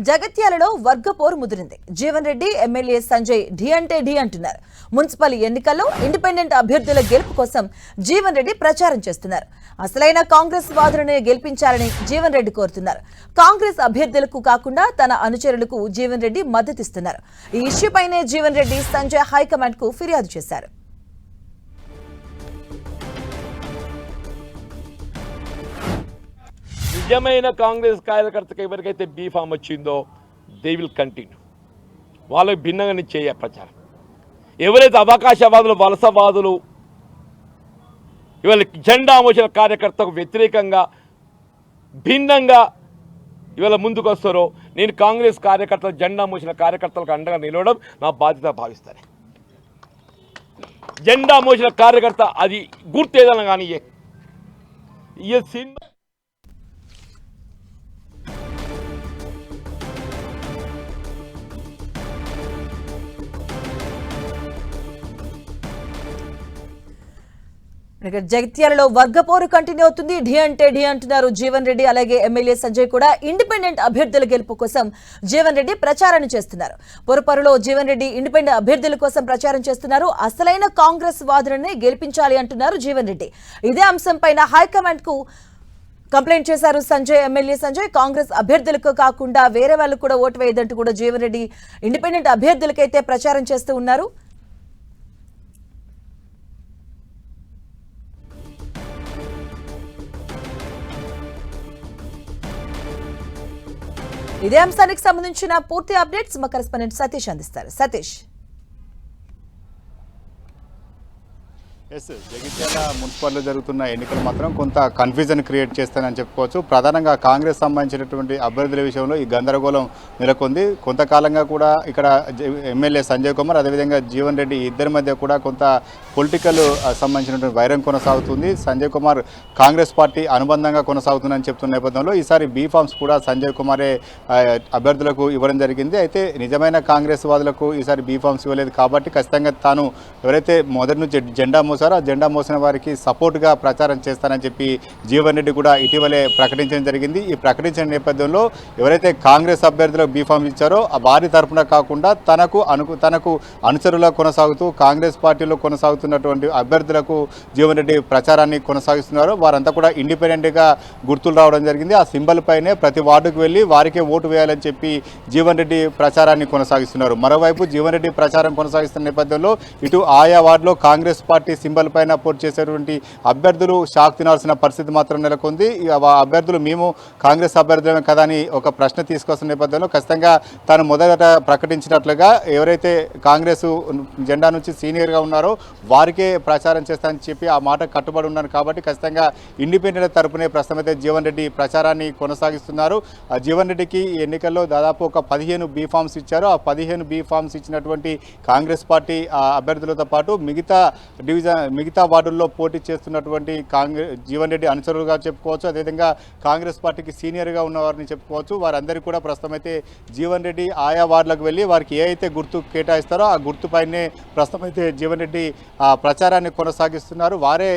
జగత్యాలలో వర్గపోరు ముదిరింది. Jeevan Reddy MLA Sanjay ఢీ అంటే ఢీ అంటున్నారు. Municipal ఎన్నికల్లో ఇండిపెండెంట్ అభ్యర్థుల గెలుపు కోసం జీవన్ రెడ్డి ప్రచారం చేస్తున్నారు. అసలైన కాంగ్రెస్ వాదులనే గెలిపించాలని జీవన్ రెడ్డి కోరుతున్నారు. కాంగ్రెస్ అభ్యర్థులకు కాకుండా తన అనుచరులకు జీవన్ రెడ్డి మద్దతిస్తున్నారు. ఈ ఇష్యూపైనే జీవన్ రెడ్డి సంజయ్ హైకమాండ్ కు ఫిర్యాదు చేశారు. నిజమైన కాంగ్రెస్ కార్యకర్తకు ఎవరికైతే బీఫామ్ వచ్చిందో దే విల్ కంటిన్యూ. వాళ్ళకి భిన్నంగా చేయ ప్రచారం. ఎవరైతే అవకాశవాదులు వలసవాదులు ఇవాళ జెండా మోసిన కార్యకర్తకు వ్యతిరేకంగా భిన్నంగా ఇవాళ ముందుకు వస్తారో నేను కాంగ్రెస్ కార్యకర్తలు జెండా మోసిన కార్యకర్తలకు అండగా నిలవడం నా బాధ్యత భావిస్తాను. జెండా మోసిన కార్యకర్త అది గుర్తు ఏదైనా కానీ ఈ సినిమా జగిత్యాలలో వర్గపోరు కంటిన్యూ అవుతుంది. ఢీ అంటే ఢీ అంటున్నారు జీవన్ రెడ్డి. అలాగే ఎమ్మెల్యే సంజయ్ కూడా ఇండిపెండెంట్ అభ్యర్థుల గెలుపు కోసం జీవన్ రెడ్డి ప్రచారాన్ని చేస్తున్నారు. పొరపరులో జీవన్ రెడ్డి ఇండిపెండెంట్ అభ్యర్థుల కోసం ప్రచారం చేస్తున్నారు. అసలైన కాంగ్రెస్ వాదులని గెలిపించాలి అంటున్నారు జీవన్ రెడ్డి. ఇదే అంశంపై హైకమాండ్ కు కంప్లైంట్ చేశారు సంజయ్. ఎమ్మెల్యే సంజయ్ కాంగ్రెస్ అభ్యర్థులకు కాకుండా వేరే వాళ్ళు కూడా ఓటు వేయదంటూ కూడా జీవన్ రెడ్డి ఇండిపెండెంట్ అభ్యర్థులకైతే ప్రచారం చేస్తూ ఉన్నారు. ఇదే అంశానికి సంబంధించిన పూర్తి అప్డేట్స్ మా కరెస్పాండెంట్ సతీష్ అందిస్తారు. సతీష్. జగిత్యాల మున్సిపాలిటీలో జరుగుతున్న ఎన్నికలు మాత్రం కొంత కన్ఫ్యూజన్ క్రియేట్ చేస్తానని చెప్పుకోవచ్చు. ప్రధానంగా కాంగ్రెస్ సంబంధించినటువంటి అభ్యర్థుల విషయంలో ఈ గందరగోళం నెలకొంది. కొంతకాలంగా కూడా ఇక్కడ ఎమ్మెల్యే సంజయ్ కుమార్ అదేవిధంగా జీవన్ రెడ్డి ఇద్దరి మధ్య కూడా కొంత పొలిటికల్ సంబంధించినటువంటి వైరం కొనసాగుతుంది. సంజయ్ కుమార్ కాంగ్రెస్ పార్టీ అనుబంధంగా కొనసాగుతుందని చెప్తున్న నేపథ్యంలో ఈసారి బీఫామ్స్ కూడా సంజయ్ కుమారే అభ్యర్థులకు ఇవ్వడం జరిగింది. అయితే నిజమైన కాంగ్రెస్ వాదులకు ఈసారి బీఫామ్స్ ఇవ్వలేదు కాబట్టి ఖచ్చితంగా తాను ఎవరైతే మొదటి నుంచి జెండా ఆ జెండా మోసిన వారికి సపోర్ట్గా ప్రచారం చేస్తానని చెప్పి జీవన్ రెడ్డి కూడా ఇటీవలే ప్రకటించడం జరిగింది. ఈ ప్రకటించిన నేపథ్యంలో ఎవరైతే కాంగ్రెస్ అభ్యర్థులకు బీఫామ్ ఇచ్చారో వారి తరఫున కాకుండా తనకు అనుచరులా కొనసాగుతూ కాంగ్రెస్ పార్టీలో కొనసాగుతున్నటువంటి అభ్యర్థులకు జీవన్ రెడ్డి ప్రచారాన్ని కొనసాగిస్తున్నారు. వారంతా కూడా ఇండిపెండెంట్గా గుర్తులు రావడం జరిగింది. ఆ సింబల్ పైనే ప్రతి వార్డుకు వెళ్ళి వారికే ఓటు వేయాలని చెప్పి జీవన్ రెడ్డి ప్రచారాన్ని కొనసాగిస్తున్నారు. మరోవైపు జీవన్ రెడ్డి ప్రచారం కొనసాగిస్తున్న నేపథ్యంలో ఇటు ఆయా వార్డులో కాంగ్రెస్ పార్టీ సింబల్ పైన పోటీ చేసేటువంటి అభ్యర్థులు షాక్ తినాల్సిన పరిస్థితి మాత్రం నెలకొంది. అభ్యర్థులు మేము కాంగ్రెస్ అభ్యర్థులమే కదా అని ఒక ప్రశ్న తీసుకొస్తున్న నేపథ్యంలో ఖచ్చితంగా తాను మొదట ప్రకటించినట్లుగా ఎవరైతే కాంగ్రెస్ జెండా నుంచి సీనియర్గా ఉన్నారో వారికే ప్రచారం చేస్తానని చెప్పి ఆ మాట కట్టుబడి ఉన్నారు. కాబట్టి ఖచ్చితంగా ఇండిపెండెంట్ తరపునే ప్రస్తుతం అయితే జీవన్ రెడ్డి ప్రచారాన్ని కొనసాగిస్తున్నారు. జీవన్ రెడ్డికి ఎన్నికల్లో దాదాపు ఒక 15 బీఫామ్స్ ఇచ్చారు. ఆ 15 బీఫామ్స్ ఇచ్చినటువంటి కాంగ్రెస్ పార్టీ అభ్యర్థులతో పాటు మిగతా వార్డుల్లో పోటీ చేస్తున్నటువంటి జీవన్ రెడ్డి అనుచరులుగా చెప్పుకోవచ్చు. అదేవిధంగా కాంగ్రెస్ పార్టీకి సీనియర్గా ఉన్నవారిని చెప్పుకోవచ్చు. వారందరికీ కూడా ప్రస్తుతం అయితే జీవన్ రెడ్డి ఆయా వార్డులకు వెళ్ళి వారికి ఏ అయితే గుర్తు కేటాయిస్తారో ఆ గుర్తుపైనే ప్రస్తుతం అయితే జీవన్ రెడ్డి ప్రచారాన్ని కొనసాగిస్తున్నారు. వారే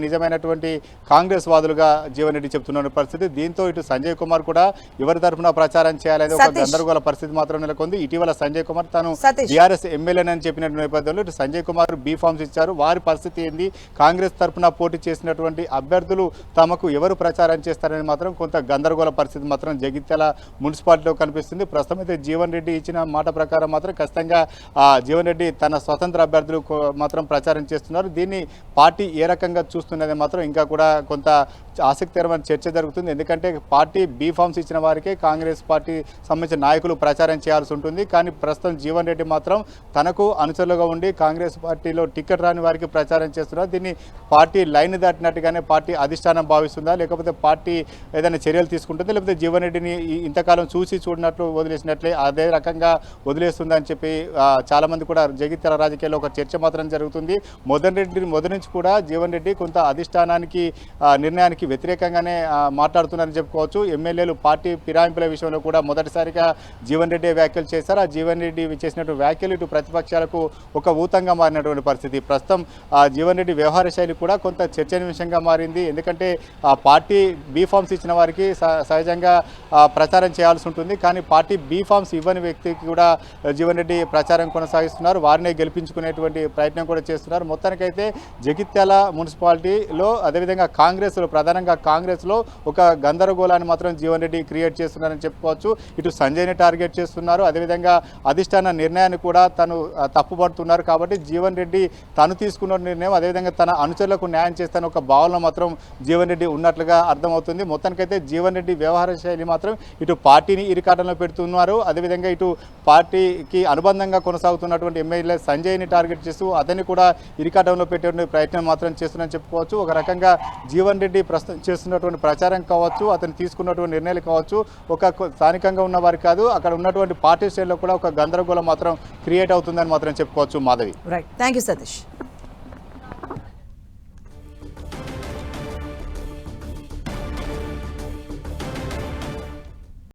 నిజమైనటువంటి కాంగ్రెస్ వాదులుగా జీవన్ రెడ్డి చెప్తున్న పరిస్థితి. దీంతో ఇటు సంజయ్ కుమార్ కూడా ఎవరి తరఫున ప్రచారం చేయాలనే ఒక గందరగోళ పరిస్థితి మాత్రం నెలకొంది. ఇటీవల సంజయ్ కుమార్ తాను టీఆర్ఎస్ ఎమ్మెల్యేనని చెప్పిన నేపథ్యంలో ఇటు సంజయ్ కుమార్ బీఫామ్స్ ఇచ్చారు. వారి పరిస్థితి ఏంది, కాంగ్రెస్ తరఫున పోటీ చేసినటువంటి అభ్యర్థులు తమకు ఎవరు ప్రచారం చేస్తారని మాత్రం కొంత గందరగోళ పరిస్థితి మాత్రం జగిత్యాల మున్సిపాలిటీలో కనిపిస్తుంది. ప్రస్తుతం అయితే జీవన్ రెడ్డి ఇచ్చిన మాట ప్రకారం మాత్రం ఖచ్చితంగా జీవన్ రెడ్డి తన స్వతంత్ర అభ్యర్థులు మాత్రం ప్రచారం చేస్తున్నారు. దీన్ని పార్టీ ఏ రకంగా చూస్తున్నది మాత్రం ఇంకా కూడా కొంత ఆసక్తికరమైన చర్చ జరుగుతుంది. ఎందుకంటే పార్టీ బీఫామ్స్ ఇచ్చిన వారికే కాంగ్రెస్ పార్టీ సంబంధించిన నాయకులు ప్రచారం చేయాల్సి ఉంటుంది. కానీ ప్రస్తుతం జీవన్ రెడ్డి మాత్రం తనకు అనుచరులుగా ఉండి కాంగ్రెస్ పార్టీలో టికెట్ రాని వారికి ప్రచారం చేస్తున్నారు. దీన్ని పార్టీ లైన్ దాటినట్టుగానే పార్టీ అధిష్టానం భావిస్తుందా, లేకపోతే పార్టీ ఏదైనా చర్యలు తీసుకుంటుందా, లేకపోతే జీవన్ రెడ్డిని ఇంతకాలం చూసి చూడనట్లు వదిలేసినట్లే అదే రకంగా వదిలేస్తుందని చెప్పి చాలామంది కూడా జగిత్యాల రాజకీయాల్లో ఒక చర్చ మాత్రం జరుగుతుంది. మొదటి నుంచి కూడా జీవన్ రెడ్డి కొంత అధిష్టానానికి నిర్ణయానికి వ్యతిరేకంగానే మాట్లాడుతున్నారని చెప్పుకోవచ్చు. ఎమ్మెల్యేలు పార్టీ ఫిరాయింపుల విషయంలో కూడా మొదటిసారిగా జీవన్ రెడ్డి వ్యాఖ్యలు చేశారు. ఆ జీవన్ రెడ్డి చేసినటువంటి వ్యాఖ్యలు ఇటు ప్రతిపక్షాలకు ఒక ఊతంగా మారినటువంటి పరిస్థితి. ప్రస్తుతం జీవన్ రెడ్డి వ్యవహార శైలి కూడా కొంత చర్చనీయాంశంగా మారింది. ఎందుకంటే పార్టీ బీ ఫామ్స్ ఇచ్చిన వారికి సహజంగా ప్రచారం చేయాల్సి ఉంటుంది. కానీ పార్టీ బీ ఫామ్స్ ఇవ్వని వ్యక్తికి కూడా జీవన్ రెడ్డి ప్రచారం కొనసాగిస్తున్నారు. వారినే గెలిపించుకునేటువంటి ప్రయత్నం కూడా చేస్తున్నారు. మొత్తానికైతే జగిత్యాల మున్సిపాలిటీలో అదేవిధంగా కాంగ్రెస్లో ప్రధానంగా కాంగ్రెస్లో ఒక గందరగోళాన్ని మాత్రం జీవన్ రెడ్డి క్రియేట్ చేస్తున్నారని చెప్పుకోవచ్చు. ఇటు సంజయ్ని టార్గెట్ చేస్తున్నారు. అదేవిధంగా అధిష్టాన నిర్ణయాన్ని కూడా తను తప్పుపడుతున్నారు. కాబట్టి జీవన్ రెడ్డి తను తీసుకున్న నిర్ణయం అదేవిధంగా తన అనుచరులకు న్యాయం చేస్తాన ఒక భావన మాత్రం జీవన్ రెడ్డి ఉన్నట్లుగా అర్థమవుతుంది. మొత్తానికైతే జీవన్ రెడ్డి వ్యవహార శైలి మాత్రం ఇటు పార్టీని ఇరికాటంలో పెడుతున్నారు. అదేవిధంగా ఇటు పార్టీకి అనుబంధంగా కొనసాగుతున్నటువంటి ఎమ్మెల్యే సంజయ్ని టార్గెట్ చేస్తూ అతన్ని కూడా ఇరికాటంలో పెట్టే ప్రయత్నం మాత్రం చేస్తున్నారని చెప్పుకోవచ్చు. ఒక రకంగా జీవన్ రెడ్డి ప్రస్తుతం చేస్తున్నటువంటి ప్రచారం కావచ్చు, అతను తీసుకున్నటువంటి నిర్ణయాలు కావచ్చు, ఒక స్థానికంగా ఉన్న వారికి కాదు అక్కడ ఉన్నటువంటి పార్టీ శ్రేణుల్లో కూడా ఒక గందరగోళం మాత్రం క్రియేట్ అవుతుందని మాత్రం చెప్పుకోవచ్చు. Madhavi. Right, thank you Satish.